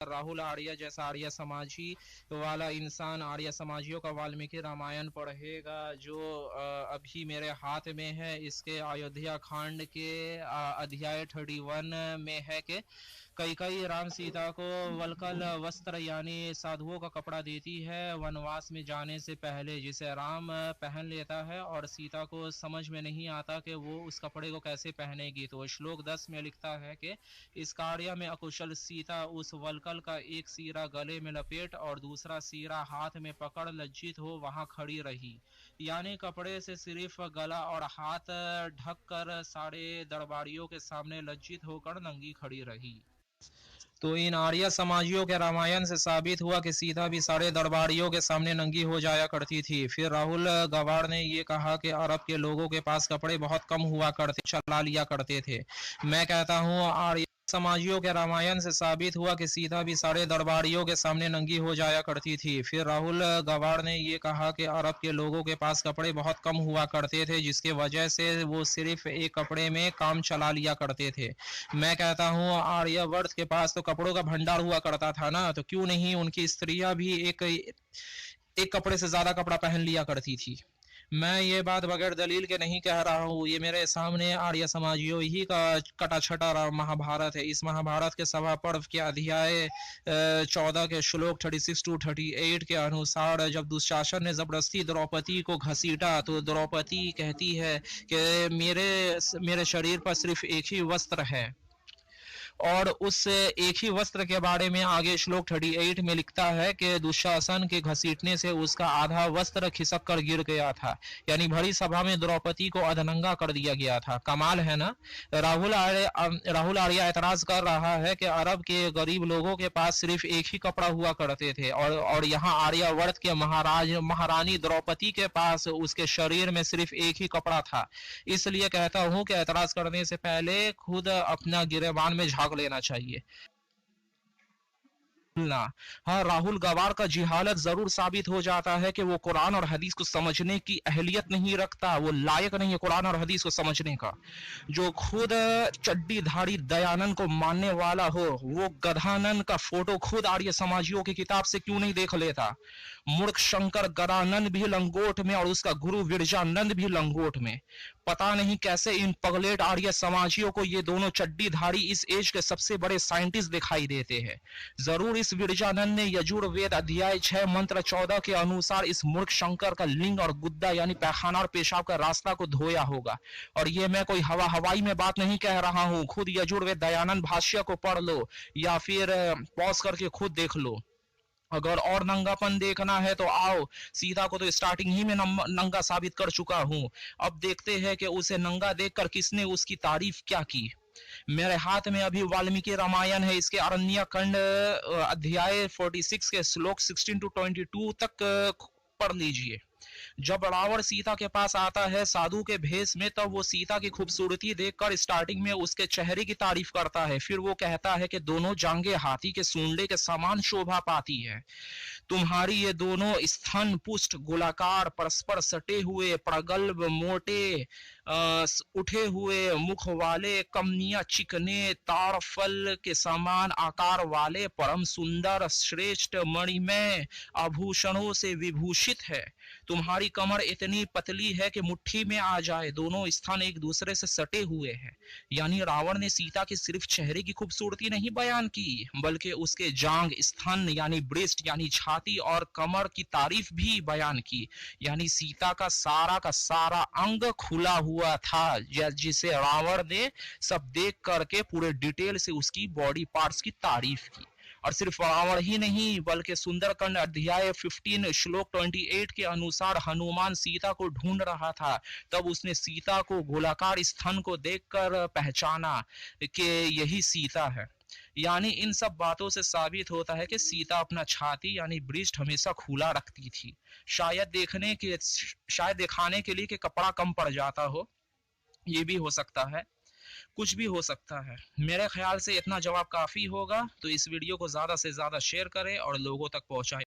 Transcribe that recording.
राहुल आर्य जैसा आर्य समाजी वाला इंसान आर्य समाजियों का वाल्मीकि रामायण पढ़ेगा जो अभी मेरे हाथ में है। इसके अयोध्या कांड के अध्याय 31 में है कि कैकेयी राम सीता को वल्कल वस्त्र यानी साधुओं का कपड़ा देती है वनवास में जाने से पहले, जिसे राम पहन लेता है और सीता को समझ में नहीं आता कि वो उस कपड़े को कैसे पहनेगी। तो श्लोक 10 में लिखता है कि इस कार्य में अकुशल सीता उस वल्कल का एक सिरा गले में लपेट और दूसरा सिरा हाथ में पकड़ लज्जित हो वहां खड़ी रही, यानी कपड़े से सिर्फ गला और हाथ ढक कर सारे दरबारियों के सामने लज्जित होकर नंगी खड़ी रही। तो इन आर्य समाजियों के रामायण से साबित हुआ कि सीता भी सारे दरबारियों के सामने नंगी हो जाया करती थी। फिर राहुल गवाड़ ने ये कहा कि अरब के लोगों के पास कपड़े बहुत कम हुआ करते, चला लिया करते थे। मैं कहता हूँ आर्य समाजियों के रामायण से साबित हुआ कि सीता भी सारे दरबारियों के सामने नंगी हो जाया करती थी। फिर राहुल गवाड़ ने ये कहा कि अरब के लोगों के पास कपड़े बहुत कम हुआ करते थे, जिसके वजह से वो सिर्फ एक कपड़े में काम चला लिया करते थे। मैं कहता हूँ आर्यवर्त के पास तो कपड़ों का भंडार हुआ करता था ना, तो क्यों नहीं उनकी स्त्रियां भी एक कपड़े से ज्यादा कपड़ा पहन लिया करती थी। मैं ये बात बगैर दलील के नहीं कह रहा हूँ, ये मेरे सामने आर्य समाजियों ही का कटा छटा महाभारत है। इस महाभारत के सभा पर्व के अध्याय 14 के श्लोक 36 to 38 के अनुसार जब दुशासन ने जबरदस्ती द्रौपदी को घसीटा तो द्रौपदी कहती है कि मेरे शरीर पर सिर्फ एक ही वस्त्र है, और उस एक ही वस्त्र के बारे में आगे श्लोक 38 में लिखता है कि दुशासन के घसीटने से उसका आधा वस्त्र खिसक कर गिर गया था, यानी भरी सभा में द्रौपदी को अधनंगा कर दिया गया था। कमाल है ना। राहुल आर्य एतराज कर रहा है कि अरब के गरीब लोगों के पास सिर्फ एक ही कपड़ा हुआ करते थे, और यहाँ आर्यावर्त के महारानी द्रौपदी के पास उसके शरीर में सिर्फ एक ही कपड़ा था। इसलिए कहता हूँ कि एतराज करने से पहले खुद अपना गिरेबान में झांक लेना चाहिए ना। हाँ, राहुल गवार का जिहालत जरूर साबित हो जाता है कि वो कुरान और हदीस को समझने की अहलियत नहीं रखता, वो लायक नहीं है कुरान और हदीस को समझने का। जो खुद चड्डी धाड़ी दयानंद को मानने वाला हो वो गधानंद का फोटो खुद आर्य समाजियों की किताब से क्यों नहीं देख लेता। मूर्ख शंकर गदानंद भी लंगोट में और उसका गुरु विरजानंद भी लंगोट में। पता नहीं कैसे इन पगलेट आर्य समाजियों को ये दोनों चड्डी धाड़ी इस एज के सबसे बड़े साइंटिस्ट दिखाई देते हैं। जरूर इस विरजानंद ने यजुर्वेद अध्याय 6 मंत्र 14 के अनुसार इस मूर्ख शंकर का लिंग और गुद्दा यानी पैखाना और पेशाब का रास्ता को धोया होगा। और ये मैं कोई हवाई में बात नहीं कह रहा हूं, खुद यजुर्वेद दयानंद भाष्य को पढ़ लो या फिर पॉज करके खुद देख लो। अगर और नंगापन देखना है तो आओ, सीता को तो स्टार्टिंग ही में नंगा साबित कर चुका हूं। अब देखते हैं कि उसे नंगा देखकर किसने उसकी तारीफ क्या की। मेरे हाथ में अभी वाल्मीकि रामायण है, इसके अरण्य खंड अध्याय 46 के श्लोक 16 to 22 तक पढ़ लीजिए। जब रावण सीता के पास आता है साधु के भेष में, तब वो सीता की खूबसूरती देखकर स्टार्टिंग में उसके चेहरे की तारीफ करता है। फिर वो कहता है कि दोनों जांघें हाथी के सूंडे के समान शोभा पाती है। तुम्हारी ये दोनों स्तन पुष्ट गोलाकार परस्पर सटे हुए प्रगल्भ मोटे उठे हुए मुख वाले कमनिया चिकने ताड़ फल के समान आकार वाले परम सुंदर श्रेष्ठ मणिमय आभूषणों से विभूषित है। तुम्हारी कमर इतनी पतली है कि मुट्ठी में आ जाए, दोनों स्थान एक दूसरे से सटे हुए हैं। यानी रावण ने सीता के सिर्फ चेहरे की खूबसूरती नहीं बयान की, बल्कि उसके जांग स्तन यानी ब्रेस्ट यानी छाती और कमर की तारीफ भी बयान की। यानी सीता का सारा अंग खुला हुआ था, जिसे रावण ने सब देख करके पूरे डिटेल से उसकी बॉडी पार्ट्स की तारीफ की। और सिर्फ रावण ही नहीं बल्कि सुंदरकांड अध्याय 15 श्लोक 28 के अनुसार हनुमान सीता को ढूंढ रहा था, तब उसने सीता को गोलाकार स्तन को देखकर पहचाना कि यही सीता है। यानी इन सब बातों से साबित होता है कि सीता अपना छाती यानी ब्रेस्ट हमेशा खुला रखती थी। शायद दिखाने के लिए कि कपड़ा कम पड़ जाता हो, ये भी हो सकता है, कुछ भी हो सकता है। मेरे ख्याल से इतना जवाब काफी होगा, तो इस वीडियो को ज्यादा से ज्यादा शेयर करें और लोगों तक पहुंचाएं।